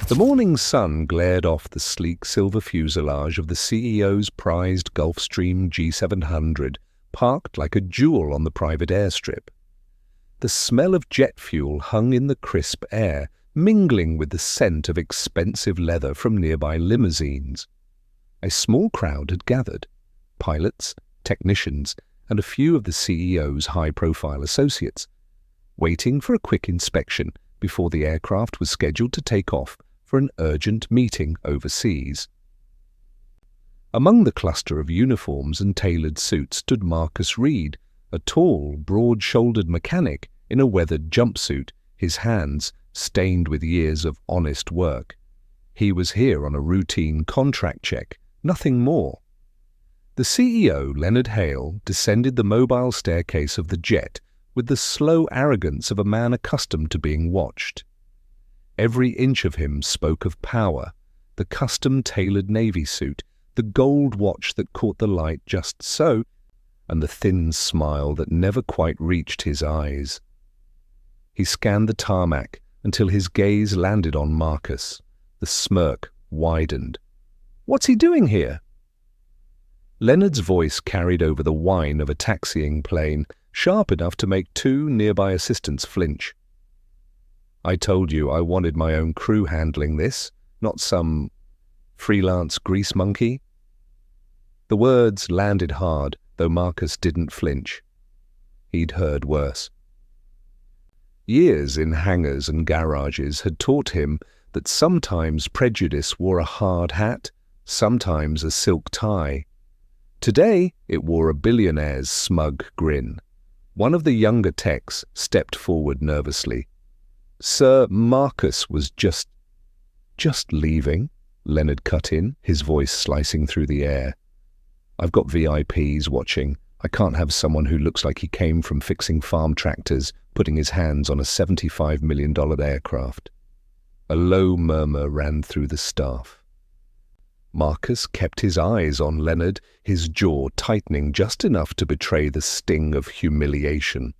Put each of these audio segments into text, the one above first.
The morning sun glared off the sleek silver fuselage of the CEO's prized Gulfstream G700, parked like a jewel on the private airstrip. The smell of jet fuel hung in the crisp air, mingling with the scent of expensive leather from nearby limousines. A small crowd had gathered: pilots, technicians, and a few of the CEO's high-profile associates, waiting for a quick inspection before the aircraft was scheduled to take off for an urgent meeting overseas. Among the cluster of uniforms and tailored suits stood Marcus Reed, a tall, broad-shouldered mechanic in a weathered jumpsuit, his hands stained with years of honest work. He was here on a routine contract check, nothing more. The CEO, Leonard Hale, descended the mobile staircase of the jet with the slow arrogance of a man accustomed to being watched. Every inch of him spoke of power: the custom-tailored navy suit, the gold watch that caught the light just so, and the thin smile that never quite reached his eyes. He scanned the tarmac until his gaze landed on Marcus. The smirk widened. "What's he doing here?" Leonard's voice carried over the whine of a taxiing plane, sharp enough to make two nearby assistants flinch. "I told you I wanted my own crew handling this, not some freelance grease monkey." The words landed hard, though Marcus didn't flinch. He'd heard worse. Years in hangars and garages had taught him that sometimes prejudice wore a hard hat, sometimes a silk tie. Today it wore a billionaire's smug grin. One of the younger techs stepped forward nervously. "Sir, Marcus was just leaving," Leonard cut in, his voice slicing through the air. "I've got VIPs watching. I can't have someone who looks like he came from fixing farm tractors putting his hands on a $75 million aircraft." A low murmur ran through the staff. Marcus kept his eyes on Leonard, his jaw tightening just enough to betray the sting of humiliation.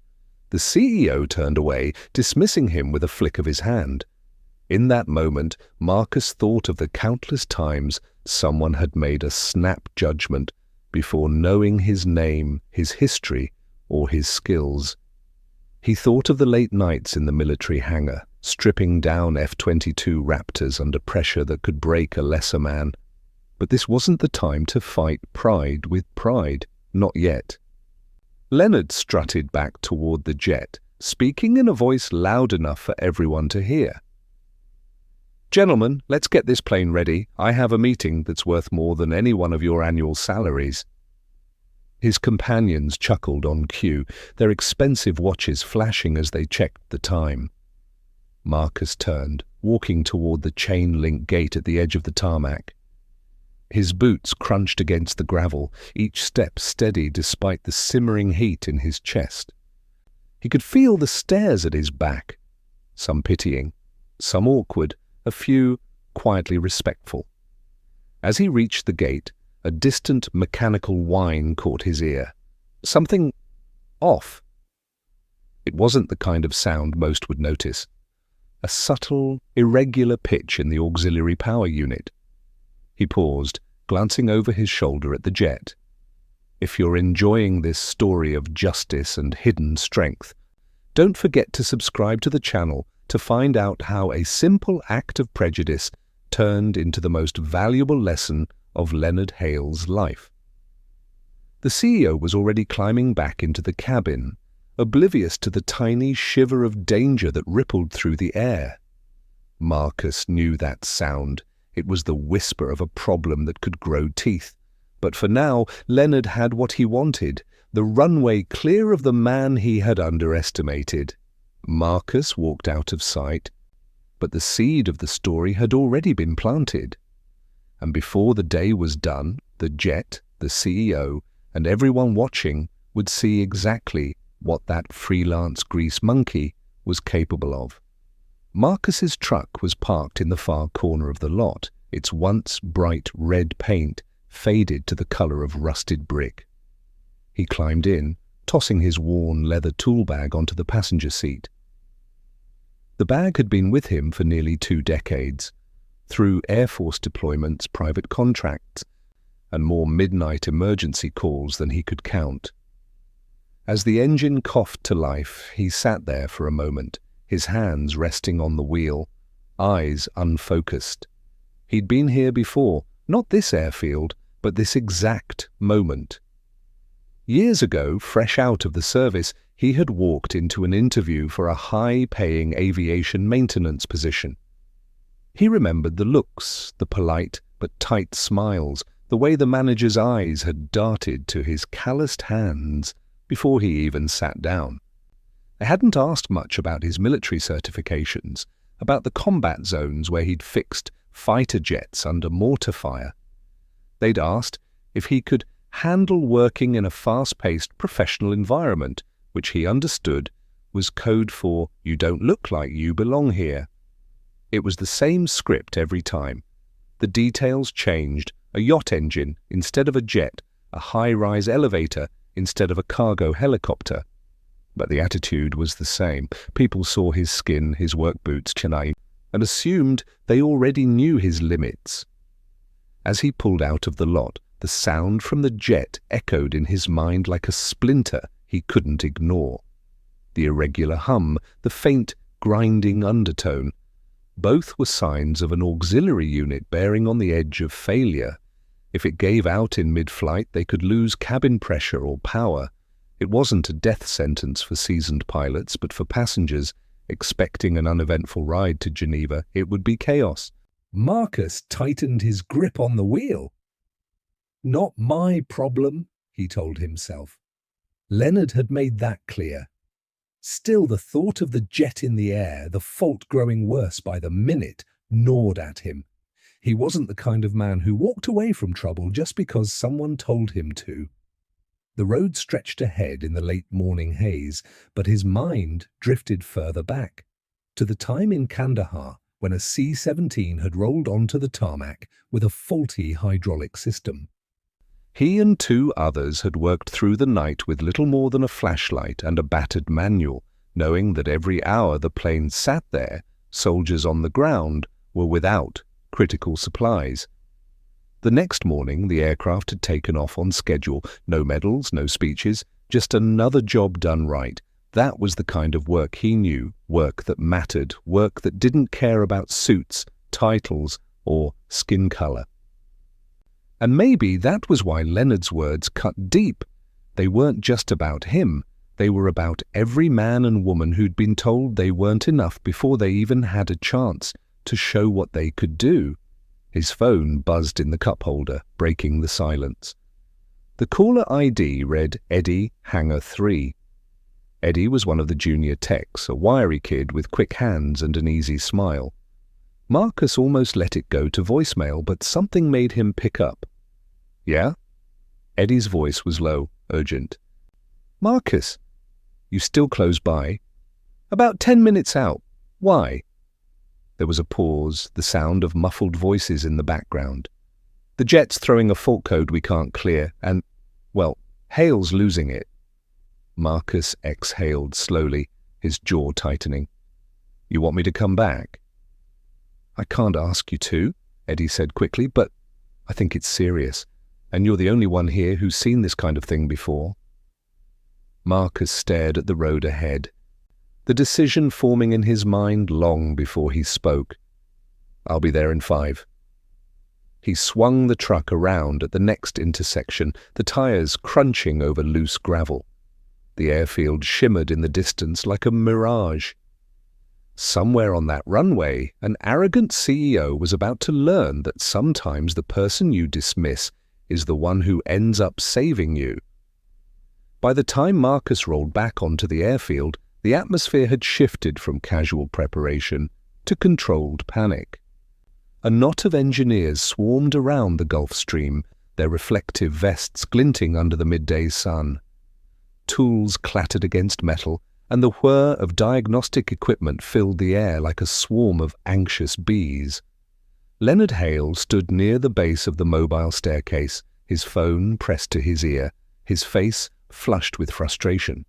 The CEO turned away, dismissing him with a flick of his hand. In that moment, Marcus thought of the countless times someone had made a snap judgment before knowing his name, his history, or his skills. He thought of the late nights in the military hangar, stripping down F-22 Raptors under pressure that could break a lesser man. But this wasn't the time to fight pride with pride, not yet. Leonard strutted back toward the jet, speaking in a voice loud enough for everyone to hear. "Gentlemen, let's get this plane ready. I have a meeting that's worth more than any one of your annual salaries." His companions chuckled on cue, their expensive watches flashing as they checked the time. Marcus turned, walking toward the chain-link gate at the edge of the tarmac. His boots crunched against the gravel, each step steady despite the simmering heat in his chest. He could feel the stares at his back, some pitying, some awkward, a few quietly respectful. As he reached the gate, a distant mechanical whine caught his ear. Something off. It wasn't the kind of sound most would notice. A subtle, irregular pitch in the auxiliary power unit. He paused, glancing over his shoulder at the jet. If you're enjoying this story of justice and hidden strength, don't forget to subscribe to the channel to find out how a simple act of prejudice turned into the most valuable lesson of Leonard Hale's life. The CEO was already climbing back into the cabin, oblivious to the tiny shiver of danger that rippled through the air. Marcus knew that sound. It was the whisper of a problem that could grow teeth. But for now, Leonard had what he wanted, the runway clear of the man he had underestimated. Marcus walked out of sight, but the seed of the story had already been planted. And before the day was done, the jet, the CEO, and everyone watching would see exactly what that freelance grease monkey was capable of. Marcus's truck was parked in the far corner of the lot, its once bright red paint faded to the color of rusted brick. He climbed in, tossing his worn leather tool bag onto the passenger seat. The bag had been with him for nearly 2 decades, through Air Force deployments, private contracts, and more midnight emergency calls than he could count. As the engine coughed to life, he sat there for a moment, his hands resting on the wheel, eyes unfocused. He'd been here before, not this airfield, but this exact moment. Years ago, fresh out of the service, he had walked into an interview for a high-paying aviation maintenance position. He remembered the looks, the polite but tight smiles, the way the manager's eyes had darted to his calloused hands before he even sat down. They hadn't asked much about his military certifications, about the combat zones where he'd fixed fighter jets under mortar fire. They'd asked if he could handle working in a fast-paced professional environment, which he understood was code for "you don't look like you belong here." It was the same script every time. The details changed: a yacht engine instead of a jet, a high-rise elevator instead of a cargo helicopter. But the attitude was the same. People saw his skin, his work boots, Chennai, and assumed they already knew his limits. As he pulled out of the lot, the sound from the jet echoed in his mind like a splinter he couldn't ignore. The irregular hum, the faint, grinding undertone, both were signs of an auxiliary unit bearing on the edge of failure. If it gave out in mid-flight, they could lose cabin pressure or power. It wasn't a death sentence for seasoned pilots, but for passengers expecting an uneventful ride to Geneva, it would be chaos. Marcus tightened his grip on the wheel. "Not my problem," he told himself. Leonard had made that clear. Still, the thought of the jet in the air, the fault growing worse by the minute, gnawed at him. He wasn't the kind of man who walked away from trouble just because someone told him to. The road stretched ahead in the late morning haze, but his mind drifted further back, to the time in Kandahar when a C-17 had rolled onto the tarmac with a faulty hydraulic system. He and two others had worked through the night with little more than a flashlight and a battered manual, knowing that every hour the plane sat there, soldiers on the ground were without critical supplies. The next morning, the aircraft had taken off on schedule. No medals, no speeches, just another job done right. That was the kind of work he knew, work that mattered, work that didn't care about suits, titles, or skin color. And maybe that was why Leonard's words cut deep. They weren't just about him. They were about every man and woman who'd been told they weren't enough before they even had a chance to show what they could do. His phone buzzed in the cup holder, breaking the silence. The caller ID read Eddie, Hangar 3. Eddie was one of the junior techs, a wiry kid with quick hands and an easy smile. Marcus almost let it go to voicemail, but something made him pick up. "Yeah?" Eddie's voice was low, urgent. "Marcus, you still close by?" "About 10 minutes out. Why?" There was a pause, the sound of muffled voices in the background. "The jet's throwing a fault code we can't clear, and, well, Hale's losing it." Marcus exhaled slowly, his jaw tightening. "You want me to come back?" "I can't ask you to," Eddie said quickly, "but I think it's serious, and you're the only one here who's seen this kind of thing before." Marcus stared at the road ahead, the decision forming in his mind long before he spoke. "I'll be there in 5. He swung the truck around at the next intersection, the tires crunching over loose gravel. The airfield shimmered in the distance like a mirage. Somewhere on that runway, an arrogant CEO was about to learn that sometimes the person you dismiss is the one who ends up saving you. By the time Marcus rolled back onto the airfield, the atmosphere had shifted from casual preparation to controlled panic. A knot of engineers swarmed around the Gulfstream, their reflective vests glinting under the midday sun. Tools clattered against metal, and the whir of diagnostic equipment filled the air like a swarm of anxious bees. Leonard Hale stood near the base of the mobile staircase, his phone pressed to his ear, his face flushed with frustration.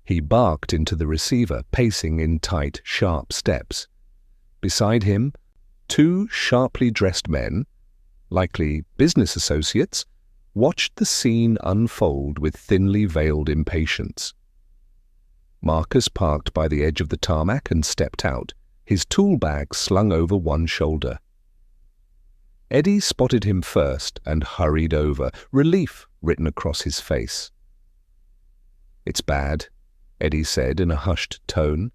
He barked into the receiver, pacing in tight, sharp steps. Beside him, Two sharply dressed men, likely business associates, watched the scene unfold with thinly veiled impatience. Marcus parked by the edge of the tarmac and stepped out, his tool bag slung over one shoulder. Eddie spotted him first and hurried over, relief written across his face. "It's bad," Eddie said in a hushed tone.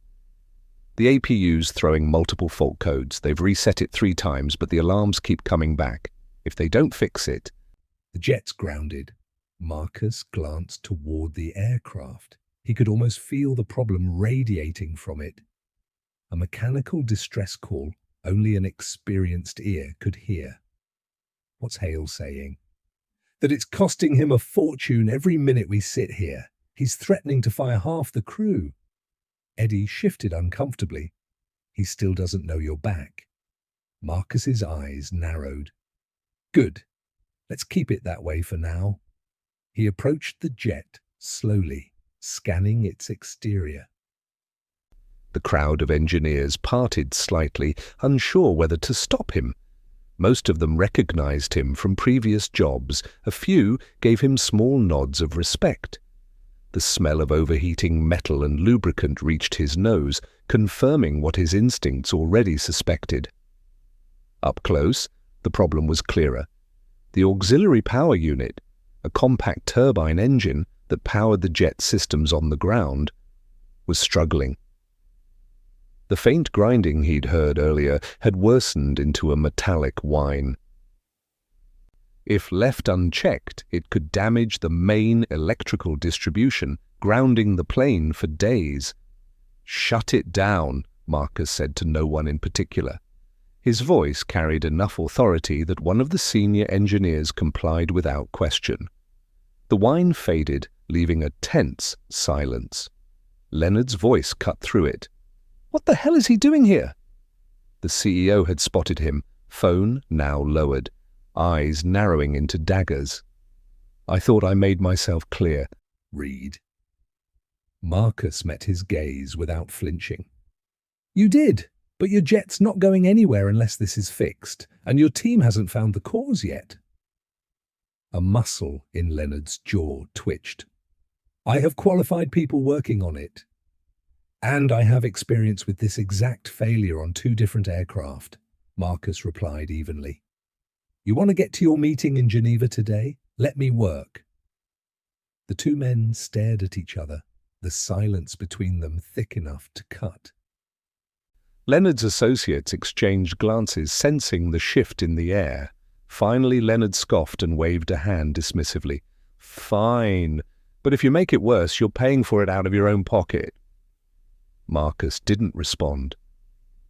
"The APU's throwing multiple fault codes. They've reset it 3 times, but the alarms keep coming back. If they don't fix it..." The jet's grounded. Marcus glanced toward the aircraft. He could almost feel the problem radiating from it. A mechanical distress call only an experienced ear could hear. What's Hale saying? That it's costing him a fortune every minute we sit here. He's threatening to fire half the crew. Eddie shifted uncomfortably. He still doesn't know you're back. Marcus's eyes narrowed. Good. Let's keep it that way for now. He approached the jet slowly, scanning its exterior. The crowd of engineers parted slightly, unsure whether to stop him. Most of them recognized him from previous jobs. A few gave him small nods of respect. The smell of overheating metal and lubricant reached his nose, confirming what his instincts already suspected. Up close, the problem was clearer. The auxiliary power unit, a compact turbine engine that powered the jet systems on the ground, was struggling. The faint grinding he'd heard earlier had worsened into a metallic whine. If left unchecked, it could damage the main electrical distribution, grounding the plane for days. "Shut it down," Marcus said to no one in particular. His voice carried enough authority that one of the senior engineers complied without question. The whine faded, leaving a tense silence. Leonard's voice cut through it. "What the hell is he doing here?" The CEO had spotted him, phone now lowered, eyes narrowing into daggers. "I thought I made myself clear." "Read." Marcus met his gaze without flinching. "You did, but your jet's not going anywhere unless this is fixed, and your team hasn't found the cause yet." A muscle in Leonard's jaw twitched. "I have qualified people working on it. And I have experience with this exact failure on 2 different aircraft," Marcus replied evenly. "You want to get to your meeting in Geneva today? Let me work." The 2 men stared at each other, the silence between them thick enough to cut. Leonard's associates exchanged glances, sensing the shift in the air. Finally, Leonard scoffed and waved a hand dismissively. "Fine, but if you make it worse, you're paying for it out of your own pocket." Marcus didn't respond.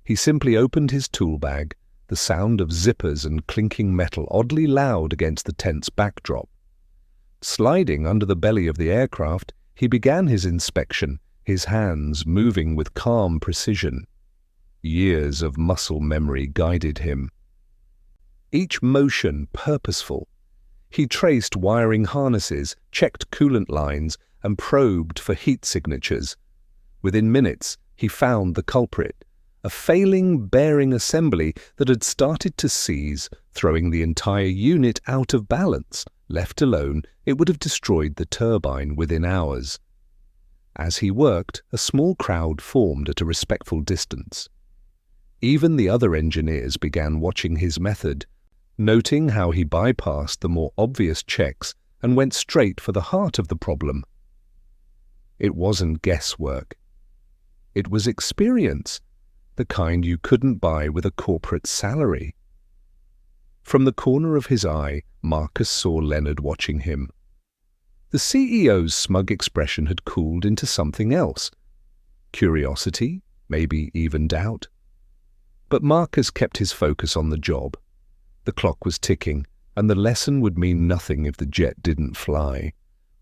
He simply opened his tool bag, the sound of zippers and clinking metal oddly loud against the tense backdrop. Sliding under the belly of the aircraft, he began his inspection, his hands moving with calm precision. Years of muscle memory guided him. Each motion purposeful. He traced wiring harnesses, checked coolant lines, and probed for heat signatures. Within minutes, he found the culprit, a failing bearing assembly that had started to seize, throwing the entire unit out of balance. Left alone, it would have destroyed the turbine within hours. As he worked, a small crowd formed at a respectful distance. Even the other engineers began watching his method, noting how he bypassed the more obvious checks and went straight for the heart of the problem. It wasn't guesswork. It was experience, the kind you couldn't buy with a corporate salary. From the corner of his eye, Marcus saw Leonard watching him. The CEO's smug expression had cooled into something else. Curiosity, maybe even doubt. But Marcus kept his focus on the job. The clock was ticking, and the lesson would mean nothing if the jet didn't fly.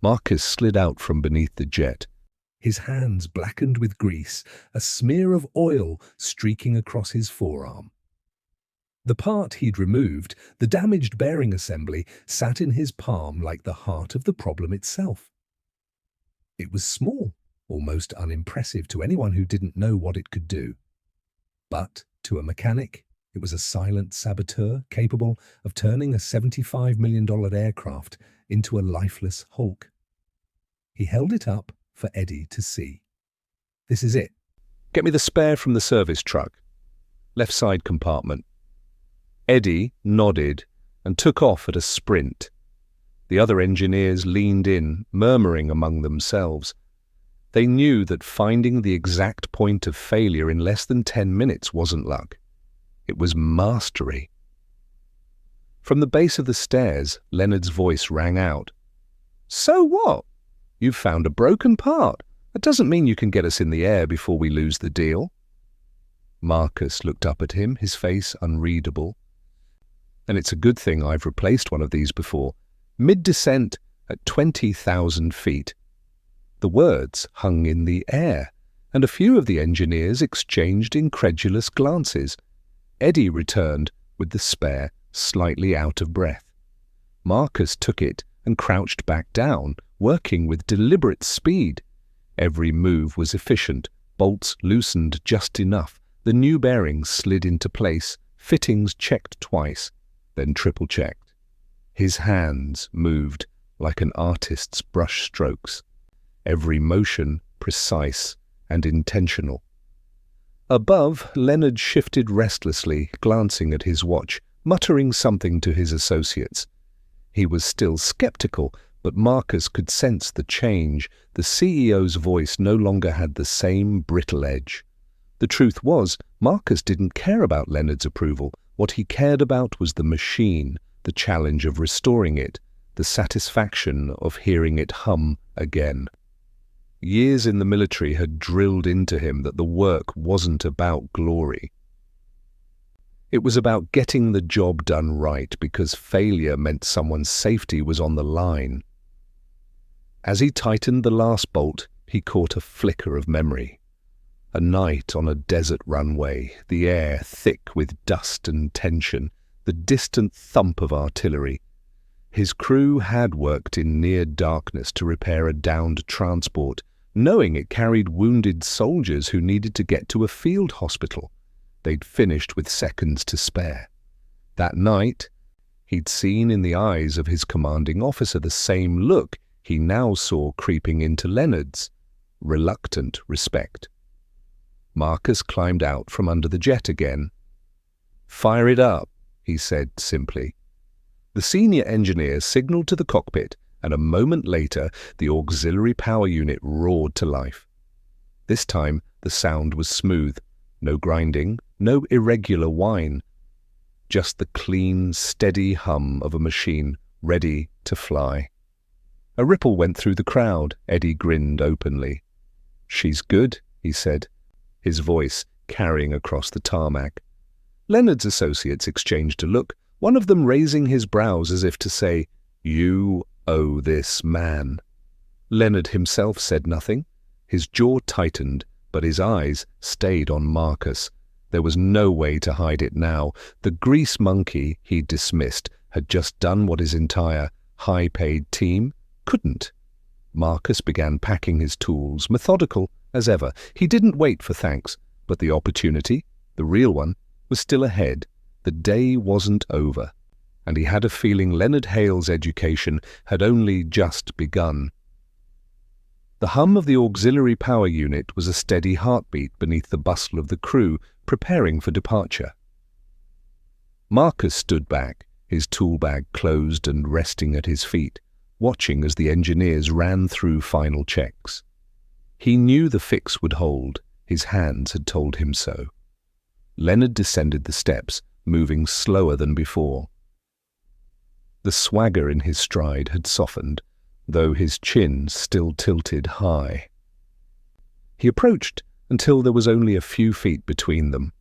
Marcus slid out from beneath the jet, his hands blackened with grease, a smear of oil streaking across his forearm. The part he'd removed, the damaged bearing assembly, sat in his palm like the heart of the problem itself. It was small, almost unimpressive to anyone who didn't know what it could do. But to a mechanic, It was a silent saboteur capable of turning a $75 million aircraft into a lifeless hulk. He held it up for Eddie to see. "This is it." Get me the spare from the service truck. Left side compartment. Eddie nodded and took off at a sprint. The other engineers leaned in, murmuring among themselves. They knew that finding the exact point of failure in less than 10 minutes wasn't luck. It was mastery. From the base of the stairs, Leonard's voice rang out. "So what? You've found a broken part. That doesn't mean you can get us in the air before we lose the deal." Marcus looked up at him, his face unreadable. "And it's a good thing I've replaced one of these before. Mid-descent at 20,000 feet. The words hung in the air, and a few of the engineers exchanged incredulous glances. Eddie returned with the spare, slightly out of breath. Marcus took it and crouched back down, working with deliberate speed. Every move was efficient, bolts loosened just enough, the new bearings slid into place, fittings checked twice, then triple-checked. His hands moved like an artist's brush strokes, every motion precise and intentional. Above, Leonard shifted restlessly, glancing at his watch, muttering something to his associates. He was still skeptical, but Marcus could sense the change. The CEO's voice no longer had the same brittle edge. The truth was, Marcus didn't care about Leonard's approval. What he cared about was the machine, the challenge of restoring it, the satisfaction of hearing it hum again. Years in the military had drilled into him that the work wasn't about glory. It was about getting the job done right, because failure meant someone's safety was on the line. As he tightened the last bolt, he caught a flicker of memory. A night on a desert runway, the air thick with dust and tension, the distant thump of artillery. His crew had worked in near darkness to repair a downed transport, knowing it carried wounded soldiers who needed to get to a field hospital. They'd finished with seconds to spare. That night, he'd seen in the eyes of his commanding officer the same look he now saw creeping into Leonard's, reluctant respect. Marcus climbed out from under the jet again. "Fire it up," he said simply. The senior engineer signaled to the cockpit, and a moment later the auxiliary power unit roared to life. This time the sound was smooth, no grinding, no irregular whine, just the clean, steady hum of a machine ready to fly. A ripple went through the crowd. Eddie grinned openly. "She's good," he said, his voice carrying across the tarmac. Leonard's associates exchanged a look, one of them raising his brows as if to say, "You owe this man." Leonard himself said nothing. His jaw tightened, but his eyes stayed on Marcus. There was no way to hide it now. The grease monkey he'd dismissed had just done what his entire high-paid team couldn't. Marcus began packing his tools, methodical as ever. He didn't wait for thanks, but the opportunity, the real one, was still ahead. The day wasn't over, and he had a feeling Leonard Hale's education had only just begun. The hum of the auxiliary power unit was a steady heartbeat beneath the bustle of the crew preparing for departure. Marcus stood back, his tool bag closed and resting at his feet, watching as the engineers ran through final checks. He knew the fix would hold. His hands had told him so. Leonard descended the steps, moving slower than before. The swagger in his stride had softened, though his chin still tilted high. He approached until there was only a few feet between them.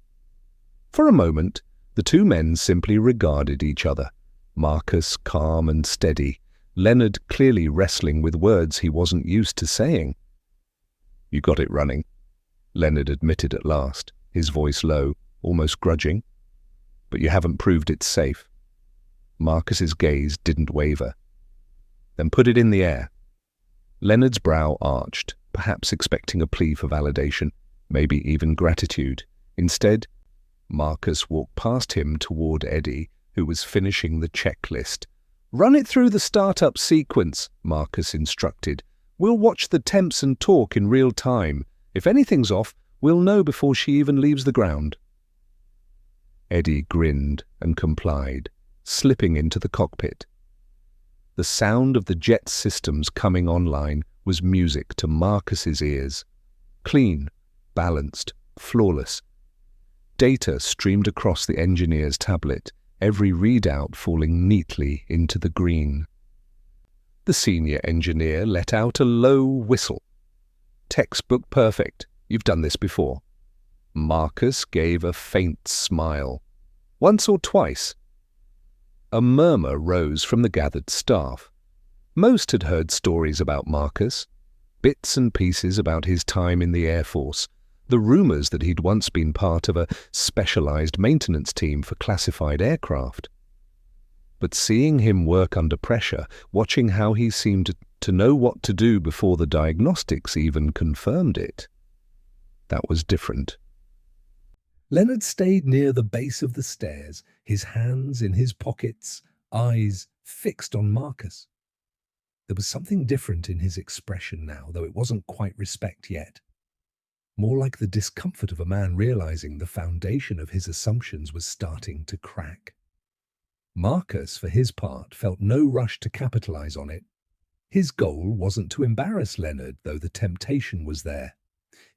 For a moment, the two men simply regarded each other, Marcus calm and steady, Leonard clearly wrestling with words he wasn't used to saying. "You got it running," Leonard admitted at last, his voice low, almost grudging. "But you haven't proved it's safe." Marcus's gaze didn't waver. "Then put it in the air." Leonard's brow arched, perhaps expecting a plea for validation, maybe even gratitude. Instead, Marcus walked past him toward Eddie, who was finishing the checklist. "Run it through the startup sequence," Marcus instructed. "We'll watch the temps and talk in real time. If anything's off, we'll know before she even leaves the ground." Eddie grinned and complied, slipping into the cockpit. The sound of the jet systems coming online was music to Marcus's ears. Clean, balanced, flawless. Data streamed across the engineer's tablet, every readout falling neatly into the green. The senior engineer let out a low whistle. "Textbook perfect. You've done this before." Marcus gave a faint smile. "Once or twice?" A murmur rose from the gathered staff. Most had heard stories about Marcus, bits and pieces about his time in the Air Force, the rumors that he'd once been part of a specialized maintenance team for classified aircraft. But seeing him work under pressure, watching how he seemed to know what to do before the diagnostics even confirmed it, that was different. Leonard stayed near the base of the stairs, his hands in his pockets, eyes fixed on Marcus. There was something different in his expression now, though it wasn't quite respect yet. More like the discomfort of a man realizing the foundation of his assumptions was starting to crack. Marcus, for his part, felt no rush to capitalize on it. His goal wasn't to embarrass Leonard, though the temptation was there.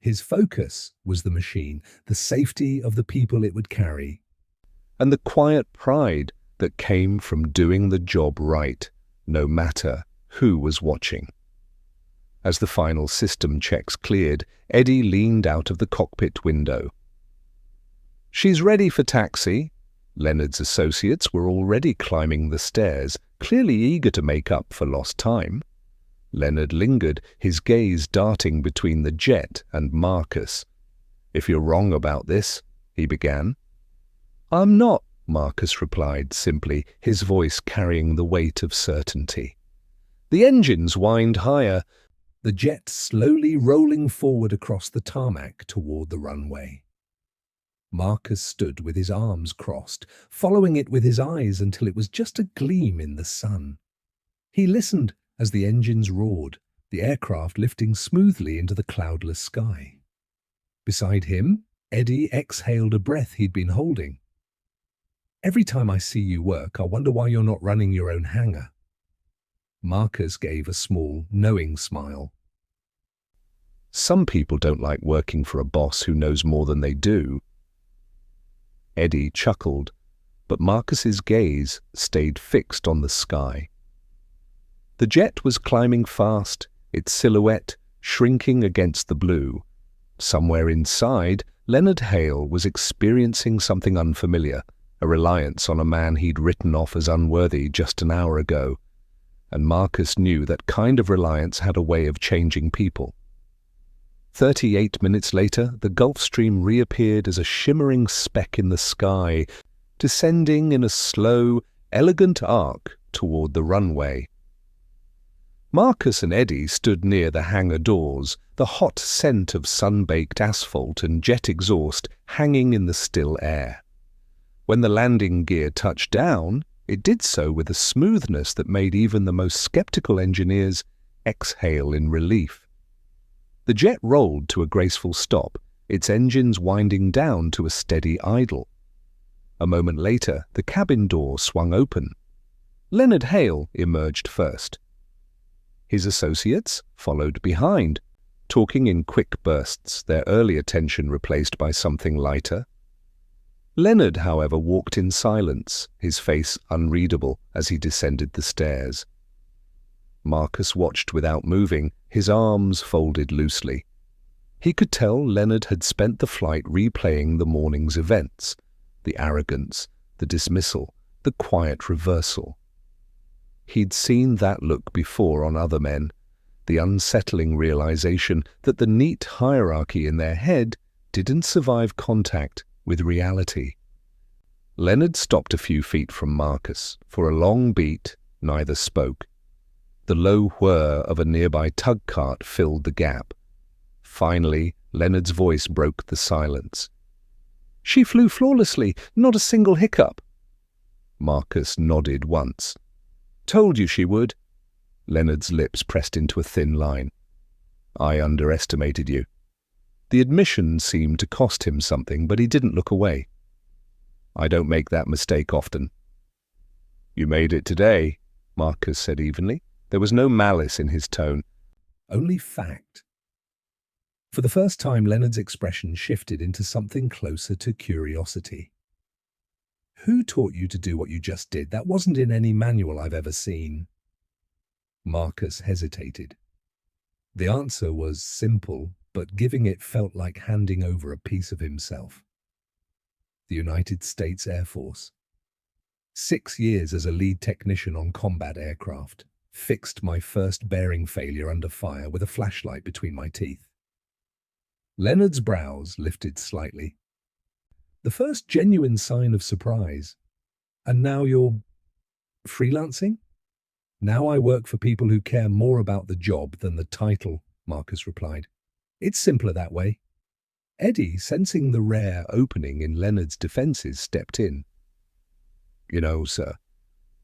His focus was the machine, the safety of the people it would carry, and the quiet pride that came from doing the job right, no matter who was watching. As the final system checks cleared, Eddie leaned out of the cockpit window. "She's ready for taxi." Leonard's associates were already climbing the stairs, clearly eager to make up for lost time. Leonard lingered, his gaze darting between the jet and Marcus. "If you're wrong about this," he began. "I'm not," Marcus replied simply, his voice carrying the weight of certainty. The engines whined higher, the jet slowly rolling forward across the tarmac toward the runway. Marcus stood with his arms crossed, following it with his eyes until it was just a gleam in the sun. He listened as the engines roared, the aircraft lifting smoothly into the cloudless sky. Beside him, Eddie exhaled a breath he'd been holding. "Every time I see you work, I wonder why you're not running your own hangar." Marcus gave a small, knowing smile. "Some people don't like working for a boss who knows more than they do." Eddie chuckled, but Marcus's gaze stayed fixed on the sky. The jet was climbing fast, its silhouette shrinking against the blue. Somewhere inside, Leonard Hale was experiencing something unfamiliar, a reliance on a man he'd written off as unworthy just an hour ago. And Marcus knew that kind of reliance had a way of changing people. 38 minutes later, the Gulfstream reappeared as a shimmering speck in the sky, descending in a slow, elegant arc toward the runway. Marcus and Eddie stood near the hangar doors, the hot scent of sun-baked asphalt and jet exhaust hanging in the still air. When the landing gear touched down, it did so with a smoothness that made even the most skeptical engineers exhale in relief. The jet rolled to a graceful stop, its engines winding down to a steady idle. A moment later, the cabin door swung open. Leonard Hale emerged first. His associates followed behind, talking in quick bursts, their earlier tension replaced by something lighter. Leonard, however, walked in silence, his face unreadable as he descended the stairs. Marcus watched without moving, his arms folded loosely. He could tell Leonard had spent the flight replaying the morning's events, the arrogance, the dismissal, the quiet reversal. He'd seen that look before on other men, the unsettling realization that the neat hierarchy in their head didn't survive contact with reality. Leonard stopped a few feet from Marcus. For a long beat, neither spoke. The low whir of a nearby tug cart filled the gap. Finally, Leonard's voice broke the silence. She flew flawlessly, not a single hiccup. Marcus nodded once. Told you she would. Leonard's lips pressed into a thin line. I underestimated you. The admission seemed to cost him something, but he didn't look away. I don't make that mistake often. You made it today, Marcus said evenly. There was no malice in his tone. Only fact. For the first time, Leonard's expression shifted into something closer to curiosity. Who taught you to do what you just did? That wasn't in any manual I've ever seen. Marcus hesitated. The answer was simple, but giving it felt like handing over a piece of himself. The United States Air Force. 6 years as a lead technician on combat aircraft. Fixed my first bearing failure under fire with a flashlight between my teeth. Leonard's brows lifted slightly. The first genuine sign of surprise. And now you're freelancing? Now I work for people who care more about the job than the title, Marcus replied. It's simpler that way. Eddie, sensing the rare opening in Leonard's defenses, stepped in. You know, sir,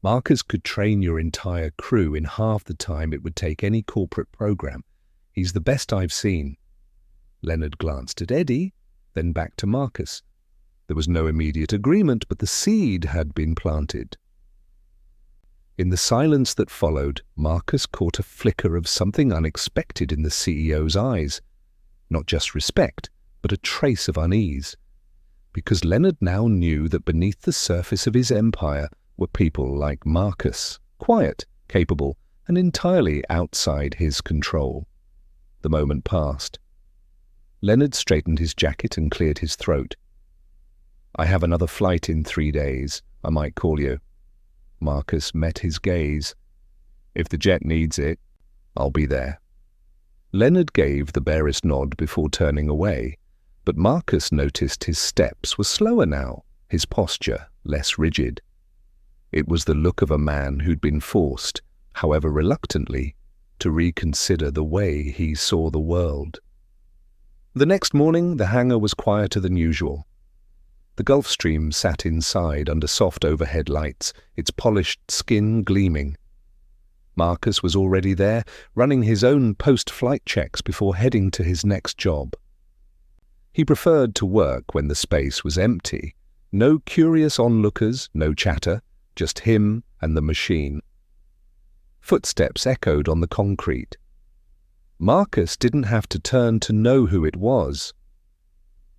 Marcus could train your entire crew in half the time it would take any corporate program. He's the best I've seen. Leonard glanced at Eddie, then back to Marcus. There was no immediate agreement, but the seed had been planted. In the silence that followed, Marcus caught a flicker of something unexpected in the CEO's eyes. Not just respect, but a trace of unease. Because Leonard now knew that beneath the surface of his empire were people like Marcus, quiet, capable, and entirely outside his control. The moment passed. Leonard straightened his jacket and cleared his throat. I have another flight in 3 days. I might call you. Marcus met his gaze. If the jet needs it, I'll be there. Leonard gave the barest nod before turning away, but Marcus noticed his steps were slower now, his posture less rigid. It was the look of a man who'd been forced, however reluctantly, to reconsider the way he saw the world. The next morning, the hangar was quieter than usual. The Gulfstream sat inside under soft overhead lights, its polished skin gleaming. Marcus was already there, running his own post-flight checks before heading to his next job. He preferred to work when the space was empty. No curious onlookers, no chatter, just him and the machine. Footsteps echoed on the concrete. Marcus didn't have to turn to know who it was.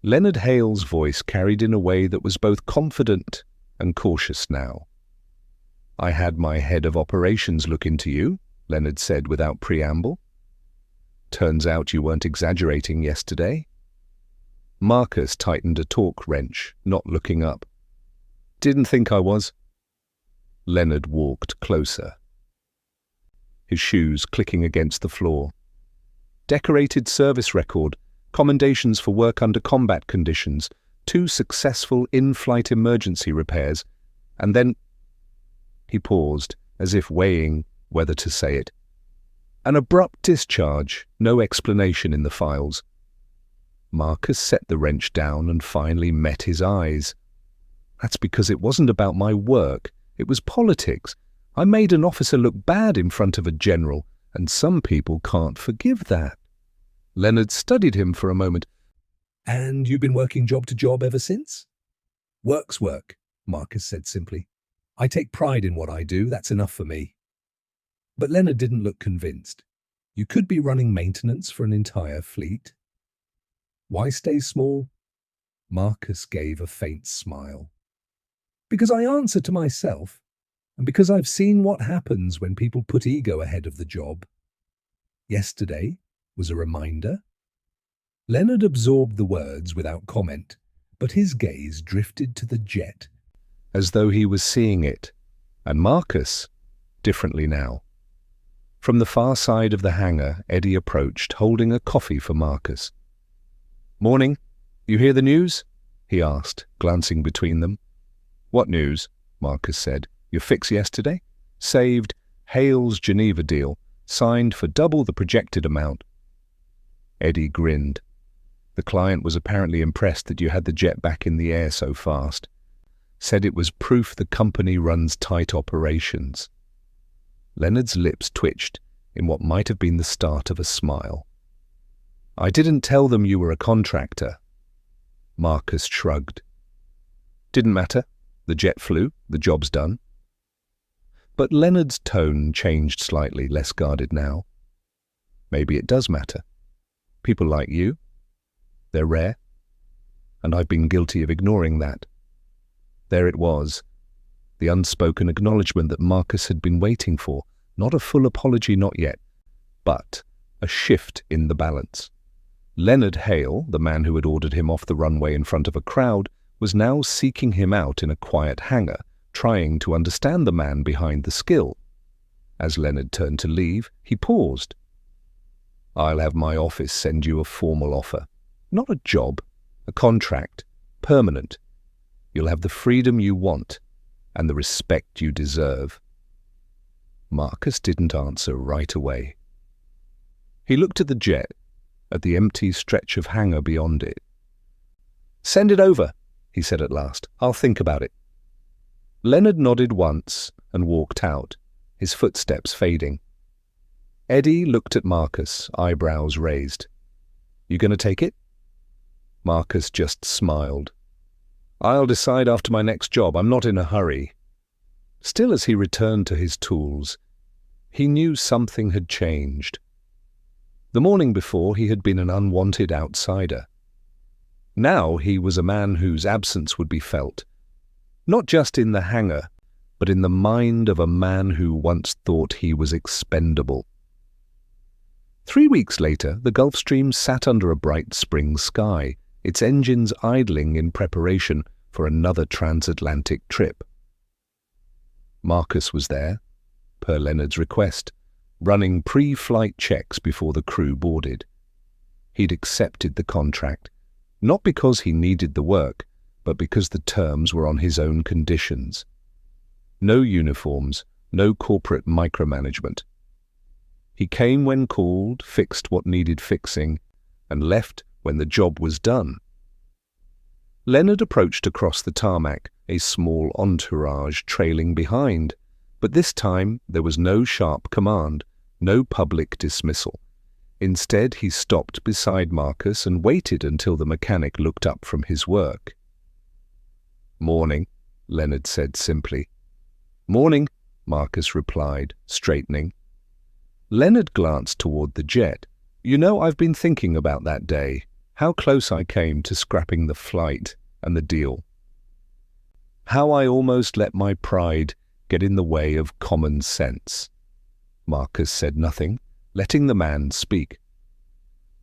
Leonard Hale's voice carried in a way that was both confident and cautious now. I had my head of operations look into you, Leonard said without preamble. Turns out you weren't exaggerating yesterday. Marcus tightened a torque wrench, not looking up. Didn't think I was. Leonard walked closer, his shoes clicking against the floor. Decorated service record, commendations for work under combat conditions, 2 successful in-flight emergency repairs, and then he paused, as if weighing whether to say it. An abrupt discharge, no explanation in the files. Marcus set the wrench down and finally met his eyes. That's because it wasn't about my work, it was politics. I made an officer look bad in front of a general, and some people can't forgive that. Leonard studied him for a moment. And you've been working job to job ever since? Work's work, Marcus said simply. I take pride in what I do, that's enough for me. But Leonard didn't look convinced. You could be running maintenance for an entire fleet. Why stay small? Marcus gave a faint smile. Because I answer to myself, and because I've seen what happens when people put ego ahead of the job. Yesterday was a reminder. Leonard absorbed the words without comment, but his gaze drifted to the jet, as though he was seeing it, and Marcus, differently now. From the far side of the hangar, Eddie approached, holding a coffee for Marcus. Morning. You hear the news? He asked, glancing between them. What news? Marcus said. Your fix yesterday? Saved. Hale's Geneva deal. Signed for double the projected amount. Eddie grinned. The client was apparently impressed that you had the jet back in the air so fast. Said it was proof the company runs tight operations. Leonard's lips twitched in what might have been the start of a smile. I didn't tell them you were a contractor. Marcus shrugged. Didn't matter. The jet flew. The job's done. But Leonard's tone changed slightly, less guarded now. Maybe it does matter. People like you, they're rare, and I've been guilty of ignoring that. There it was, the unspoken acknowledgement that Marcus had been waiting for, not a full apology, not yet, but a shift in the balance. Leonard Hale, the man who had ordered him off the runway in front of a crowd, was now seeking him out in a quiet hangar, trying to understand the man behind the skill. As Leonard turned to leave, he paused. I'll have my office send you a formal offer. Not a job, a contract, permanent. You'll have the freedom you want and the respect you deserve. Marcus didn't answer right away. He looked at the jet, at the empty stretch of hangar beyond it. Send it over, he said at last. I'll think about it. Leonard nodded once and walked out, his footsteps fading. Eddie looked at Marcus, eyebrows raised. You going to take it? Marcus just smiled. I'll decide after my next job. I'm not in a hurry. Still, as he returned to his tools, he knew something had changed. The morning before, he had been an unwanted outsider. Now he was a man whose absence would be felt, not just in the hangar, but in the mind of a man who once thought he was expendable. 3 weeks later, the Gulfstream sat under a bright spring sky, its engines idling in preparation for another transatlantic trip. Marcus was there, per Leonard's request, running pre-flight checks before the crew boarded. He'd accepted the contract, not because he needed the work, but because the terms were on his own conditions. No uniforms, no corporate micromanagement. He came when called, fixed what needed fixing, and left when the job was done. Leonard approached across the tarmac, a small entourage trailing behind, but this time there was no sharp command, no public dismissal. Instead, he stopped beside Marcus and waited until the mechanic looked up from his work. Morning, Leonard said simply. Morning, Marcus replied, straightening. Leonard glanced toward the jet. You know, I've been thinking about that day, how close I came to scrapping the flight and the deal. How I almost let my pride get in the way of common sense. Marcus said nothing, letting the man speak.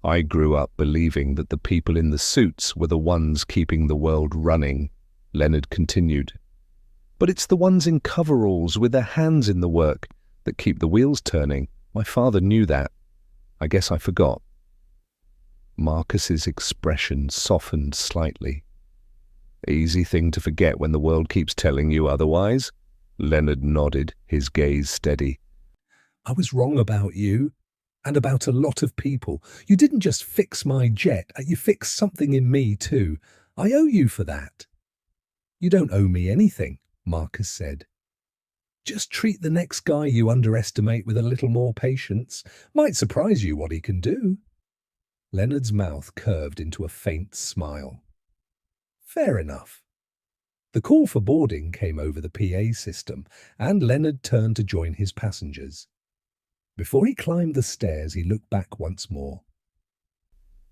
I grew up believing that the people in the suits were the ones keeping the world running, Leonard continued. But it's the ones in coveralls with their hands in the work that keep the wheels turning. My father knew that. I guess I forgot. Marcus's expression softened slightly. Easy thing to forget when the world keeps telling you otherwise. Leonard nodded, his gaze steady. I was wrong about you, and about a lot of people. You didn't just fix my jet, you fixed something in me too. I owe you for that. You don't owe me anything, Marcus said. Just treat the next guy you underestimate with a little more patience. Might surprise you what he can do. Leonard's mouth curved into a faint smile. Fair enough. The call for boarding came over the PA system, and Leonard turned to join his passengers. Before he climbed the stairs, he looked back once more.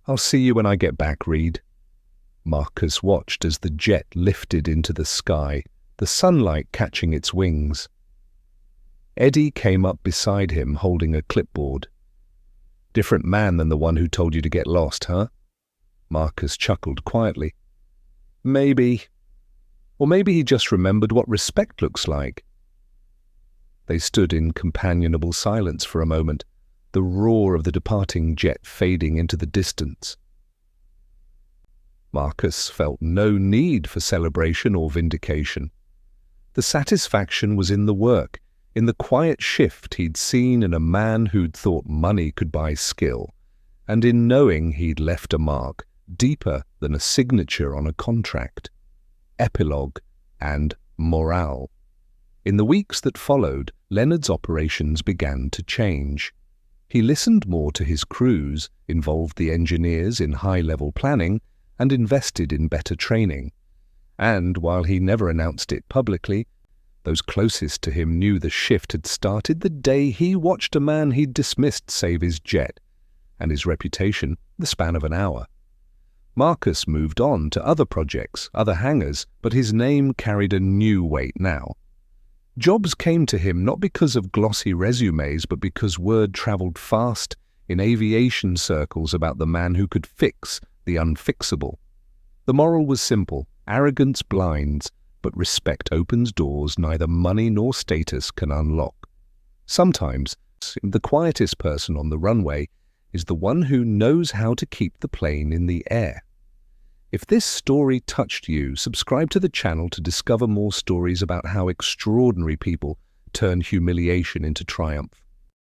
I'll see you when I get back, Reed. Marcus watched as the jet lifted into the sky, the sunlight catching its wings. Eddie came up beside him, holding a clipboard. Different man than the one who told you to get lost, huh? Marcus chuckled quietly. Maybe. Or maybe he just remembered what respect looks like. They stood in companionable silence for a moment, the roar of the departing jet fading into the distance. Marcus felt no need for celebration or vindication. The satisfaction was in the work, in the quiet shift he'd seen in a man who'd thought money could buy skill, and in knowing he'd left a mark, deeper than a signature on a contract. Epilogue and morale. In the weeks that followed, Leonard's operations began to change. He listened more to his crews, involved the engineers in high-level planning, and invested in better training. And while he never announced it publicly, those closest to him knew the shift had started the day he watched a man he'd dismissed save his jet, and his reputation, the span of an hour. Marcus moved on to other projects, other hangars, but his name carried a new weight now. Jobs came to him not because of glossy resumes, but because word traveled fast in aviation circles about the man who could fix the unfixable. The moral was simple: arrogance blinds, but respect opens doors neither money nor status can unlock. Sometimes, the quietest person on the runway is the one who knows how to keep the plane in the air. If this story touched you, subscribe to the channel to discover more stories about how extraordinary people turn humiliation into triumph.